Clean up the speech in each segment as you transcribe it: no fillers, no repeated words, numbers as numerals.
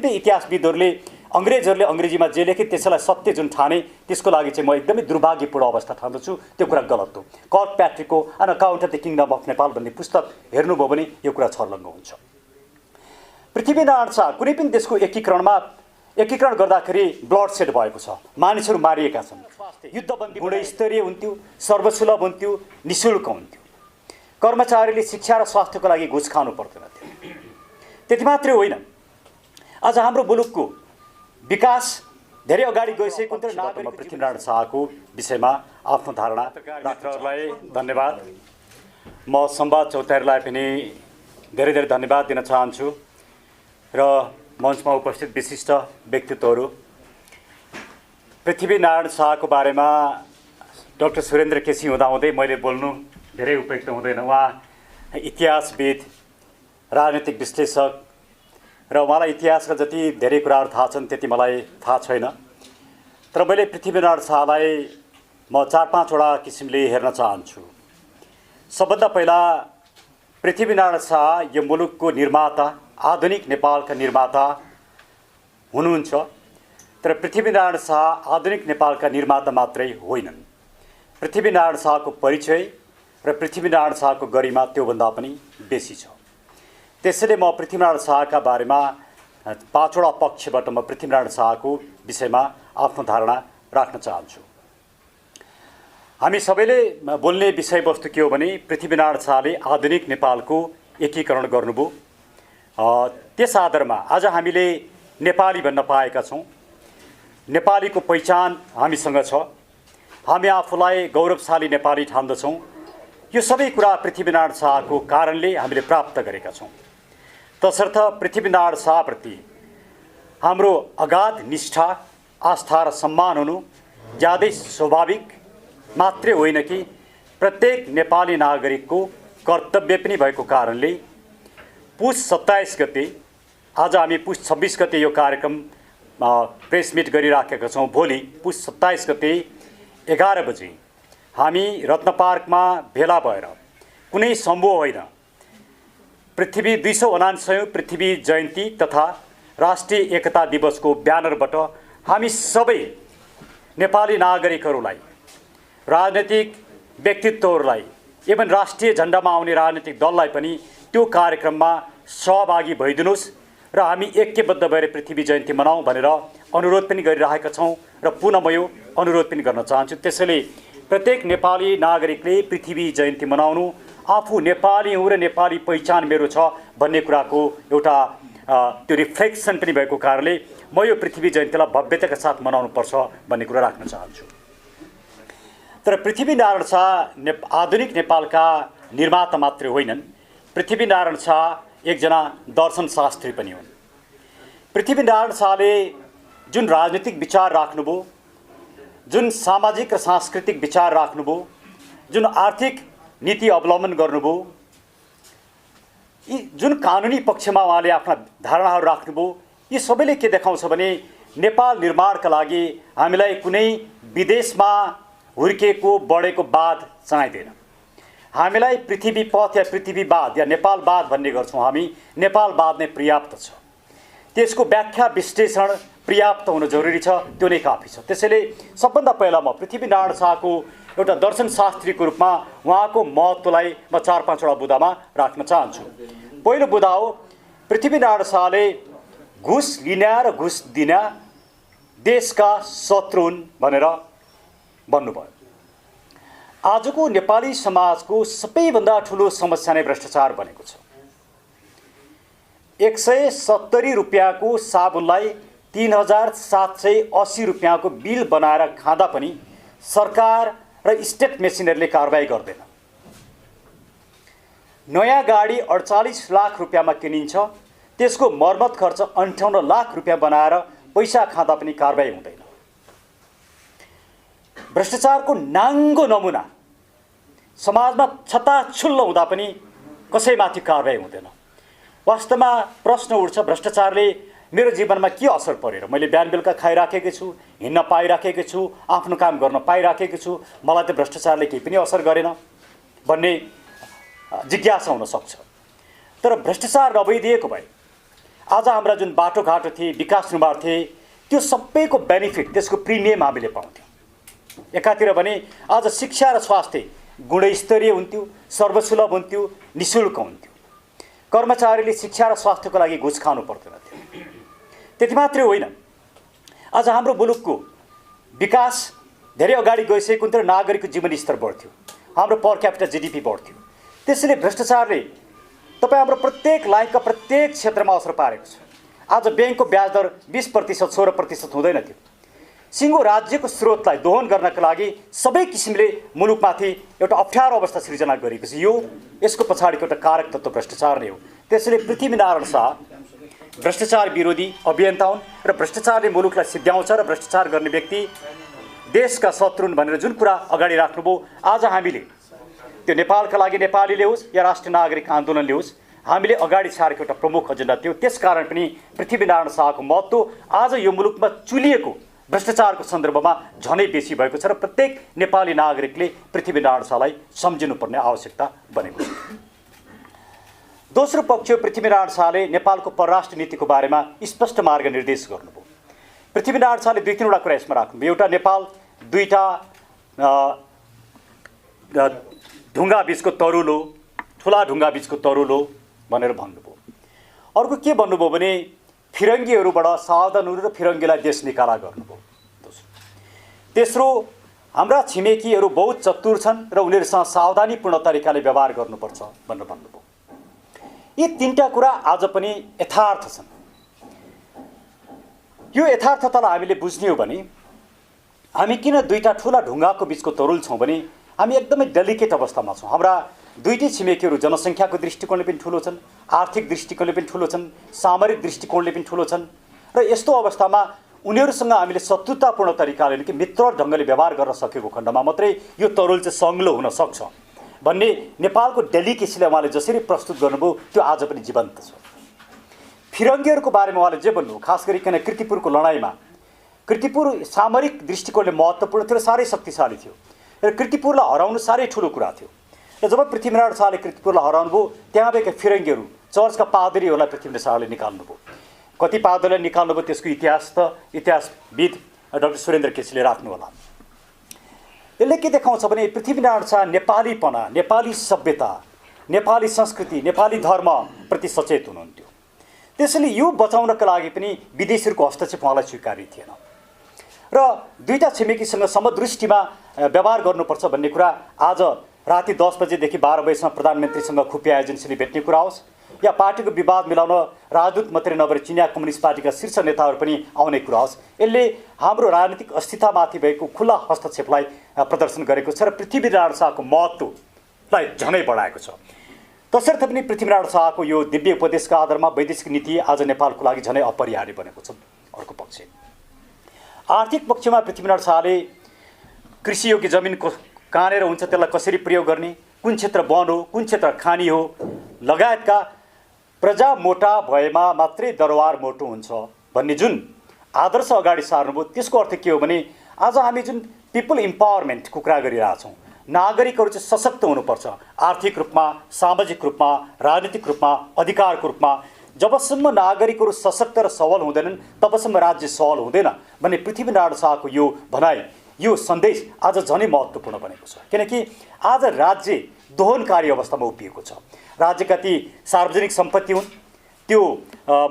इतिहासविदहरूले अंग्रेजहरूले अंग्रेजीमा जे लेखे त्यसलाई सत्य जुन ठाने त्यसको लागि चाहिँ म एकदमै दुर्भाग्यपूर्ण अवस्था ठान्दछु। त्यो कुरा गलत हो। कर्ट प्याट्रिकको an account of the kingdom of Nepal भन्ने पुस्तक हेर्नुभयो भने यो कुरा छर्लङ्ग हुन्छ। पृथ्वीनारायण शाह कुनै पनि देशको एकीकरण गर्दाखेरि ब्लड सेड भएको छ, मानिसहरू मारिएका छन्, युद्धबन्दी गुणस्तरीय हुन्थ्यो, सर्वसुलभ हुन्थ्यो, निशुल्क हुन्थ्यो, कर्मचारीले शिक्षा र स्वास्थ्यको लागि घुस खानु पर्दैन थियो। त्यति मात्रै होइन, आज हाम्रो मुलुकको विकास धेरै अगाडि गइसकेको थियो। नागरिक पृथ्वीनारायण शाहको विषयमा आफ्नो धारणा राख्नलाई धन्यवाद। म सम्वाद चौतारीलाई पनि धेरै धेरै धन्यवाद दिन चाहन्छु र मञ्चमा उपस्थित विशिष्ट व्यक्तित्वहरू। पृथ्वीनारायण शाहको बारेमा डाक्टर सुरेन्द्र केसी हुँदाहुँदै मैले बोल्नु धेरै उपयुक्त हुँदैन। उहाँ इतिहासविद, राजनीतिक विश्लेषक र उहाँलाई इतिहासका जति धेरै कुराहरू थाहा छन् त्यति मलाई थाहा छैन। तर मैले पृथ्वीनारायण शाहलाई म 4-5 किसिमले हेर्न चाहन्छु। सबभन्दा पहिला पृथ्वीनारायण शाह यो मुलुकको निर्माता, आधुनिक नेपालका निर्माता हुनुहुन्छ। तर पृथ्वीनारायण शाह आधुनिक नेपालका निर्माता मात्रै होइनन्। पृथ्वीनारायण शाहको परिचय र पृथ्वीनारायण शाहको गरिमा त्योभन्दा पनि बेसी छ। त्यसैले म पृथ्वीनारायण शाहका बारेमा 5वटा पक्षबाट म पृथ्वीनारायण शाहको विषयमा आफ्नो धारणा राख्न चाहन्छु। हामी सबैले बोल्ने विषयवस्तु के हो भने पृथ्वीनारायण शाहले आधुनिक नेपालको एकीकरण गर्नुभयो। त्यस आधारमा आज हामीले नेपाली भन्न पाएका छौँ। नेपालीको पहिचान हामीसँग छ। हामी आफूलाई गौरवशाली नेपाली ठान्दछौँ। यो सबै कुरा पृथ्वीनारायण शाहको कारणले हामीले प्राप्त गरेका छौँ। तसर्थ पृथ्वीनारायण शाहप्रति हाम्रो अगाध निष्ठा, आस्था र सम्मान हुनु ज्यादै स्वाभाविक मात्रै होइन कि प्रत्येक नेपाली नागरिकको कर्तव्य पनि भएको कारणले पुष 27 गते, आज हामी पुष 26 गते यो कार्यक्रम प्रेस मिट गरिराखेका छौँ। भोलि पुष 27 गते 11 बजे हामी रत्न पार्कमा भेला भएर कुनै समूह होइन, पृथ्वी 249औं पृथ्वी जयन्ती तथा राष्ट्रिय एकता दिवसको ब्यानरबाट हामी सबै नेपाली नागरिकहरूलाई, राजनीतिक व्यक्तित्वहरूलाई एवं राष्ट्रिय झण्डामा आउने राजनीतिक दललाई पनि त्यो कार्यक्रममा सहभागी भइदिनुहोस् र हामी ऐक्यबद्ध भएर पृथ्वी जयन्ती मनाऊँ भनेर अनुरोध पनि गरिरहेका छौँ र पुनः म यो अनुरोध पनि गर्न चाहन्छु। त्यसैले प्रत्येक नेपाली नागरिकले पृथ्वी जयन्ती मनाउनु, आफू नेपाली हुँ र नेपाली पहिचान मेरो छ भन्ने कुराको एउटा त्यो रिफ्लेक्सन पनि भएको कारणले म यो पृथ्वी जयन्तीलाई भव्यताका साथ मनाउनुपर्छ भन्ने कुरा राख्न चाहन्छु। तर पृथ्वीनारायण शाह आधुनिक नेपालका निर्माता मात्रै होइनन्। पृथ्वीनारायण शाह एकजना दर्शनशास्त्री पनि हुन्। पृथ्वीनारायण शाहले जुन राजनीतिक विचार राख्नुभयो, जुन सामाजिक र सांस्कृतिक विचार राख्नुभयो, जुन आर्थिक नीति अवलम्बन गर्नुभयो, यी जुन कानुनी पक्षमा उहाँले आफ्ना धारणाहरू राख्नुभयो, यी सबैले के देखाउँछ भने नेपाल निर्माणका लागि हामीलाई कुनै विदेशमा हुर्किएको बढेको बाध चाहिँदैन। हामीलाई पृथ्वी पथ या पृथ्वीवाद या नेपालवाद भन्ने गर्छौँ हामी। नेपालवाद नै पर्याप्त छ, त्यसको व्याख्या विश्लेषण पर्याप्त हुन जरुरी छ, त्यो नै काफी छ। त्यसैले सबभन्दा पहिला म पृथ्वीनारायण शाहको एउटा दर्शनशास्त्रीको रूपमा उहाँको महत्त्वलाई म 4-5 बुँदामा राख्न चाहन्छु। पहिलो बुँदा हो, पृथ्वीनारायण शाहले घुस लिने र घुस दिने देशका शत्रु हुन् भनेर भन्नुभयो। आजको नेपाली समाजको सबैभन्दा ठुलो समस्या नै भ्रष्टाचार बनेको छ। 170 रुपियाँको साबुनलाई 3780 रुपियाँको बिल बनाएर खाँदा पनि सरकार र स्टेट मेसिनरीले कारबाही गर्दैन। नयाँ गाडी 48 लाख रुपियाँमा किनिन्छ, त्यसको मर्मत खर्च 58 लाख रुपियाँ बनाएर पैसा खाँदा पनि कारबाही हुँदैन। भ्रष्टाचारको नाङ्गो नमुना समाजमा छताछुल्लो हुँदा पनि कसैमाथि कारबाही हुँदैन। वास्तवमा प्रश्न उठ्छ, भ्रष्टाचारले मेरो जीवनमा के असर परेर मैले बिहान बेलुका खाइराखेको छु, हिँड्न पाइराखेको छु, आफ्नो काम गर्न पाइराखेको छु, मलाई त भ्रष्टाचारले केही पनि असर गरेन भन्ने जिज्ञासा हुन सक्छ। तर भ्रष्टाचार नभइदिएको भए आज हाम्रा जुन बाटोघाटो थिए, विकास निर्माण थिए, त्यो सबैको बेनिफिट, त्यसको प्रिमियम हामीले पाउँथ्यौँ। एकातिर भने आज शिक्षा र स्वास्थ्य गुणस्तरीय हुन्थ्यो, सर्वसुलभ हुन्थ्यो, निःशुल्क हुन्थ्यो। कर्मचारीले शिक्षा र स्वास्थ्यको लागि घुस खानु पर्दैन थियो। त्यति मात्रै होइन, आज हाम्रो मुलुकको विकास धेरै अगाडि गइसकेको हुन्थ्यो र नागरिकको जीवनस्तर बढ्थ्यो, हाम्रो पर क्यापिटल जीडीपी बढ्थ्यो। त्यसैले भ्रष्टाचारले तपाईँ हाम्रो प्रत्येक लाइफका प्रत्येक क्षेत्रमा असर पारेको छ। आज ब्याङ्कको ब्याज दर 20% 16% हुँदैन थियो। सिङ्गो राज्यको स्रोतलाई दोहन गर्नका लागि सबै किसिमले मुलुकमाथि एउटा अप्ठ्यारो अवस्था सृजना गरेको छ। यसको पछाडिको एउटा कारक तत्त्व भ्रष्टाचार नै हो। त्यसैले पृथ्वीनारायण शाह भ्रष्टाचार विरोधी अभियन्ता हुन् र भ्रष्टाचारले मुलुकलाई सिद्ध्याउँछ र भ्रष्टाचार गर्ने व्यक्ति देशका शत्रुन् भनेर जुन कुरा अगाडि राख्नुभयो, आज हामीले त्यो नेपालका लागि नेपालीले होस् या राष्ट्रिय नागरिक आन्दोलनले होस्, हामीले अगाडि सारेको एउटा प्रमुख एजेन्डा थियो। त्यसकारण पनि पृथ्वीनारायण शाहको महत्त्व आज यो मुलुकमा चुलिएको भ्रष्टाचारको सन्दर्भमा झनै बेसी भएको छ र प्रत्येक नेपाली नागरिकले पृथ्वीनारायण शाहलाई सम्झिनुपर्ने आवश्यकता बनेको छ। दोस्रो पक्ष, पृथ्वीनारायण शाहले नेपालको परराष्ट्र नीतिको बारेमा स्पष्ट मार्गनिर्देश गर्नुभयो। पृथ्वीनारायण शाहले 2-3 कुरा यसमा राख्नुभयो। एउटा, नेपाल दुईटा ढुङ्गा बीचको तरुल हो, ठुला ढुङ्गा बीचको तरुल हो भनेर भन्नुभयो। अर्को के भन्नुभयो भने फिरङ्गीहरूबाट सावधान हुनु र फिरङ्गीलाई देश निकाला गर्नुभयो। तेस्रो, हाम्रा छिमेकीहरू बहुत चतुर छन् र उनीहरूसँग सावधानीपूर्ण तरिकाले व्यवहार गर्नुपर्छ भनेर भन्नुभयो। यी 3टा कुरा आज पनि यथार्थ छन्। यो यथार्थतालाई हामीले बुझ्ने हो भने हामी किन दुईटा ठुला ढुङ्गाको बीचको तरुल छौँ भने हामी एकदमै डेलिकेट अवस्थामा छौँ। हाम्रा दुईटै छिमेकीहरू जनसङ्ख्याको दृष्टिकोणले पनि ठुलो छन्, आर्थिक दृष्टिकोणले पनि ठुलो छन्, सामरिक दृष्टिकोणले पनि ठुलो छन् र यस्तो अवस्थामा उनीहरूसँग हामीले शत्रुतापूर्ण तरिकाले कि मित्र ढङ्गले व्यवहार गर्न सकेको खण्डमा मात्रै यो तरुल चाहिँ सङ्लो हुन सक्छ भन्ने नेपालको डेलिकेसीलाई उहाँले जसरी प्रस्तुत गर्नुभयो त्यो आज पनि जीवन्त छ। फिरङ्गीहरूको बारेमा उहाँले जे भन्नुभयो, खास गरिकन कीर्तिपुरको लडाइँमा, कीर्तिपुर सामरिक दृष्टिकोणले महत्त्वपूर्ण थियो र साह्रै शक्तिशाली थियो र कीर्तिपुरलाई हराउनु साह्रै ठुलो कुरा थियो। र जब पृथ्वीनारायण शाहले कीर्तिपुरलाई हराउनुभयो, त्यहाँ भएका फिरङ्गीहरू, चर्चका पादरीहरूलाई पृथ्वीनारायण शाहले निकाल्नुभयो। कति पादरीलाई निकाल्नुभयो त्यसको इतिहास त इतिहासविद डाक्टर सुरेन्द्र केसीले राख्नु होला। यसले के देखाउँछ भने पृथ्वीनारायण शाह नेपालीपना, नेपाली सभ्यता, नेपाली संस्कृति, नेपाली धर्मप्रति सचेत हुनुहुन्थ्यो। त्यसैले यो बचाउनका लागि पनि विदेशीहरूको हस्तक्षेप उहाँलाई स्वीकार्य थिएन र दुईटा छिमेकीसँग समदृष्टिमा व्यवहार गर्नुपर्छ भन्ने कुरा आज राति 10 बजेदेखि 12 बजेसम्म प्रधानमन्त्रीसँग खुफिया एजेन्सीले भेट्ने कुरा होस् या पार्टीको विवाद मिलाउन राजदूत मात्रै नभएर चिनिया कम्युनिस्ट पार्टीका शीर्ष नेताहरू पनि आउने कुरा होस्, यसले हाम्रो राजनीतिक अस्थिरतामाथि भएको खुला हस्तक्षेपलाई प्रदर्शन गरेको छ र पृथ्वीनारायण शाहको महत्त्वलाई झनै बढाएको छ। तसर्थ पनि पृथ्वीनारायण शाहको यो दिव्य उपदेशका आधारमा वैदेशिक नीति आज नेपालको लागि झनै अपरिहार्य बनेको छ। अर्को पक्ष, आर्थिक पक्षमा पृथ्वीनारायण शाहले कृषियोग्य जमिनको कहाँनिर हुन्छ त्यसलाई कसरी प्रयोग गर्ने, कुन क्षेत्र वन हो, कुन क्षेत्र खानी हो लगायतका प्रजा मोटा भएमा मात्रै दरबार मोटो हुन्छ भन्ने जुन आदर्श अगाडि सार्नुभयो, त्यसको अर्थ के हो भने आज हामी जुन पिपल इम्पावरमेन्टको कुरा गरिरहेछौँ, नागरिकहरू चाहिँ सशक्त हुनुपर्छ, आर्थिक रूपमा, सामाजिक रूपमा, राजनीतिक रूपमा, अधिकारको रूपमा। जबसम्म नागरिकहरू सशक्त र सबल हुँदैनन् तबसम्म राज्य सबल हुँदैन भन्ने पृथ्वीनारायण शाहको यो भनाइ, यो सन्देश आज झनै महत्त्वपूर्ण बनेको छ। किनकि आज राज्य दोहनकारी अवस्थामा उभिएको छ। राज्यका ती सार्वजनिक सम्पत्ति हुन्, त्यो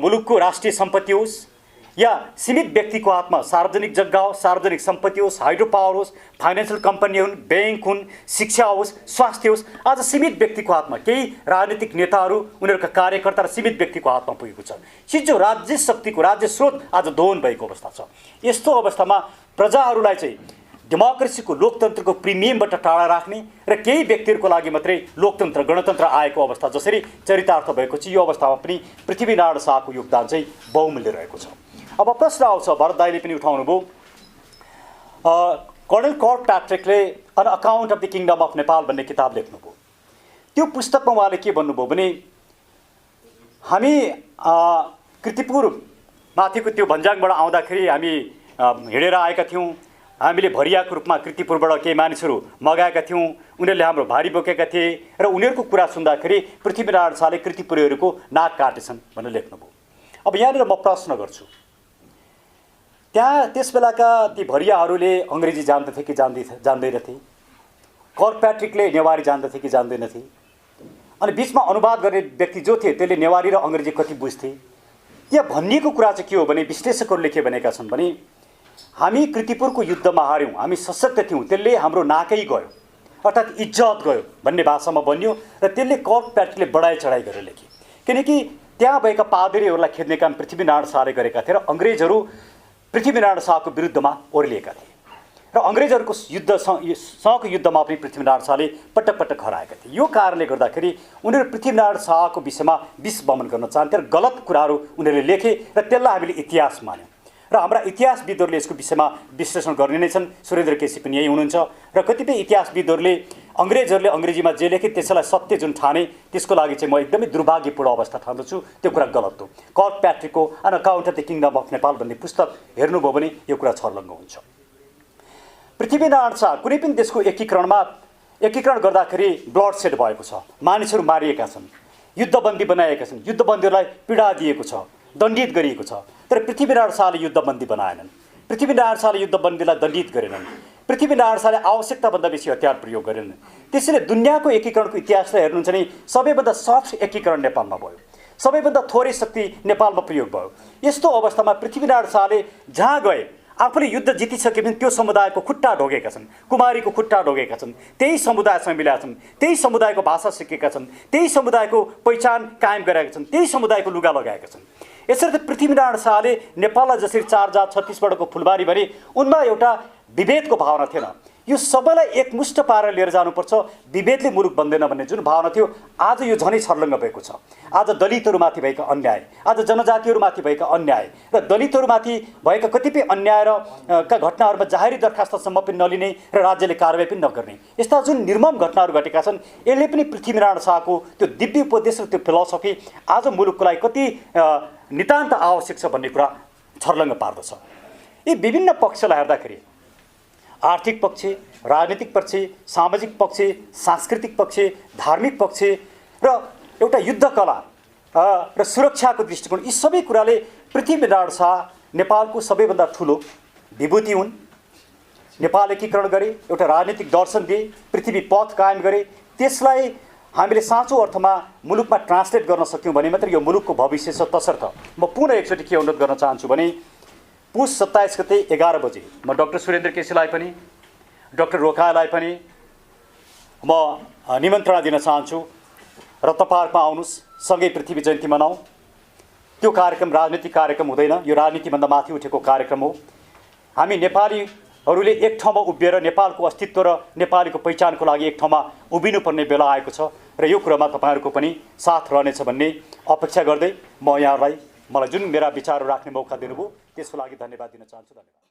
मुलुकको राष्ट्रिय सम्पत्ति होस् या सीमित व्यक्तिको हातमा सार्वजनिक जग्गा होस्, सार्वजनिक सम्पत्ति होस्, हाइड्रो पावर होस्, फाइनेन्सियल कम्पनी हुन्, ब्याङ्क हुन्, शिक्षा होस्, स्वास्थ्य होस्, आज सीमित व्यक्तिको हातमा, केही राजनीतिक नेताहरू उनीहरूका कार्यकर्ता र सीमित व्यक्तिको हातमा पुगेको छ। सिधो राज्य शक्तिको, राज्य स्रोत आज दोहन भएको अवस्था छ। यस्तो अवस्थामा प्रजाहरूलाई चाहिँ डेमोक्रेसीको, लोकतन्त्रको प्रिमियमबाट टाढा राख्ने र केही व्यक्तिहरूको लागि मात्रै लोकतन्त्र, गणतन्त्र आएको अवस्था जसरी चरितार्थ भएको छ, यो अवस्थामा पनि पृथ्वीनारायण शाहको योगदान चाहिँ बहुमूल्य रहेको छ। अब प्रश्न आउँछ, भरत दाइले पनि उठाउनुभयो, कर्णेल कर्ट प्याट्रिकले an account of the kingdom of Nepal भन्ने किताब लेख्नुभयो। त्यो पुस्तकमा उहाँले के भन्नुभयो भने हामी कीर्तिपुर माथिको त्यो भन्ज्याङबाट आउँदाखेरि हामी हिँडेर आएका थियौँ, हामीले भरियाको रूपमा कीर्तिपुरबाट केही मानिसहरू मगाएका थियौँ, उनीहरूले हाम्रो भारी बोकेका थिए र उनीहरूको कुरा सुन्दाखेरि पृथ्वीनारायण शाहले कीर्तिपुरीहरूको नाक काटेछन् भनेर लेख्नुभयो। अब यहाँनिर म प्रश्न गर्छु, त्यहाँ त्यस बेलाका ती भरियाहरूले अङ्ग्रेजी जान्दथे कि जान्दैनथे? कर्कप्याट्रिकले नेवारी जान्दथे कि जान्दैनथे? अनि बिचमा अनुवाद गर्ने व्यक्ति जो थिए त्यसले नेवारी र अङ्ग्रेजी कति बुझ्थे? यहाँ भनिएको कुरा चाहिँ के हो भने विश्लेषकहरूले के भनेका छन् भने हामी कृतिपुरको युद्धमा हार्यौँ, हामी सशक्त थियौँ, त्यसले हाम्रो नाकै गयो अर्थात् इज्जत गयो भन्ने भाषामा बन्यो र त्यसले कर्कप्याट्रिकले बढाइ चढाइ गरेर लेखे। किनकि त्यहाँ भएका पादरीहरूलाई खेद्ने काम पृथ्वीनारायण शाहले गरेका थिए र अङ्ग्रेजहरू पृथ्वीनारायण शाहको विरुद्धमा ओर्लिएका थिए र अङ्ग्रेजहरूको सँगको युद्धमा पनि पृथ्वीनारायण शाहले पटक पटक हराएका थिए। यो कारणले गर्दाखेरि उनीहरू पृथ्वीनारायण शाहको विषयमा विष वमन गर्न चाहन्थे र गलत कुराहरू उनीहरूले लेखे र त्यसलाई हामीले इतिहास मान्यौँ र हाम्रा इतिहासविदहरूले यसको विषयमा विश्लेषण गर्ने नै छन्। सुरेन्द्र केसी पनि यही हुनुहुन्छ र कतिपय इतिहासविदहरूले अङ्ग्रेजहरूले अङ्ग्रेजीमा जे लेखे त्यसैलाई सत्य जुन ठाने त्यसको लागि चाहिँ म एकदमै दुर्भाग्यपूर्ण अवस्था ठान्दछु। त्यो कुरा गलत हो। कर्कप्याट्रिकको an account of the kingdom of Nepal भन्ने पुस्तक हेर्नुभयो भने यो कुरा छर्लङ्ग हुन्छ। पृथ्वीनारायण शाह कुनै पनि देशको एकीकरण गर्दाखेरि ब्लड सेड भएको छ, मानिसहरू मारिएका छन्, युद्धबन्दी बनाएका छन्, युद्धबन्दीहरूलाई पीडा दिएको छ, दण्डित गरिएको छ। तर पृथ्वीनारायण शाहले युद्धबन्दी बनाएनन्, पृथ्वीनारायण शाहले युद्धबन्दीलाई दण्डित गरेनन्, पृथ्वीनारायण शाहले आवश्यकताभन्दा बेसी हतियार प्रयोग गरेनन्। त्यसैले दुनियाँको एकीकरणको इतिहासलाई हेर्नुहुन्छ भने सबैभन्दा सफ्ट एकीकरण नेपालमा भयो, सबैभन्दा थोरै शक्ति नेपालमा प्रयोग भयो। यस्तो अवस्थामा पृथ्वीनारायण शाहले जहाँ गए आफूले युद्ध जितिसकेपछि त्यो समुदायको खुट्टा ढोगेका छन्, कुमारीको खुट्टा ढोगेका छन्, त्यही समुदायसँग मिलेका छन्, त्यही समुदायको भाषा सिकेका छन्, त्यही समुदायको पहिचान कायम गरेका छन्, त्यही समुदायको लुगा लगाएका छन्। यसरी पृथ्वीनारायण शाहले नेपाललाई जसरी 4 जात 36 फुलबारी भने उनमा एउटा विभेदको भावना थिएन। यो सबैलाई एकमुष्ट पारेर लिएर जानुपर्छ, विभेदले मुलुक बन्दैन भन्ने जुन भावना थियो आज यो झनै छर्लङ्ग भएको छ। आज दलितहरूमाथि भएका अन्याय, आज जनजातिहरूमाथि भएका अन्याय र दलितहरूमाथि भएका कतिपय अन्याय र का घटनाहरूमा जाहेरी दरखास्तसम्म पनि नलिने र राज्यले कारबाही पनि नगर्ने यस्ता जुन निर्मम घटनाहरू घटेका छन्, यसले पनि पृथ्वीनारायण शाहको त्यो दिव्य उपदेश र त्यो फिलोसफी आज मुलुकको लागि कति नितान्त आवश्यक छ भन्ने कुरा छर्लङ्ग पार्दछ। यी विभिन्न पक्षलाई हेर्दाखेरि आर्थिक पक्ष, राजनीतिक पक्ष, सामाजिक पक्ष, सांस्कृतिक पक्ष, धार्मिक पक्ष र एउटा युद्ध कला र सुरक्षाको दृष्टिकोण, यी सबै कुराले पृथ्वीनारायण शाह नेपालको सबैभन्दा ठुलो विभूति हुन्। नेपाल एकीकरण गरे, एउटा राजनीतिक दर्शन दिए, पृथ्वी पथ कायम गरे। त्यसलाई हामीले साँचो अर्थमा मुलुकमा ट्रान्सलेट गर्न सक्यौँ भने मात्र यो मुलुकको भविष्य छ। तसर्थ म पुनः एकचोटि के अनुरोध गर्न चाहन्छु भने पुस 27 गते 11 बजे म डाक्टर सुरेन्द्र केसीलाई पनि डाक्टर रोकालाई पनि म निमन्त्रणा दिन चाहन्छु। रत्न पार्कमा आउनुहोस्, सँगै पृथ्वी जयन्ती मनाऊ। त्यो कार्यक्रम राजनीतिक कार्यक्रम हुँदैन, यो राजनीतिभन्दा माथि उठेको कार्यक्रम हो। हामी नेपालीहरूले एक ठाउँमा उभिएर नेपालको अस्तित्व र नेपालीको पहिचानको लागि एक ठाउँमा उभिनुपर्ने बेला आएको छ र यो कुरामा तपाईँहरूको पनि साथ रहनेछ भन्ने अपेक्षा गर्दै म यहाँहरूलाई मलाई जुन मेरा विचारहरू राख्ने मौका दिनुभयो त्यसको लागि धन्यवाद दिन चाहन्छु। धन्यवाद।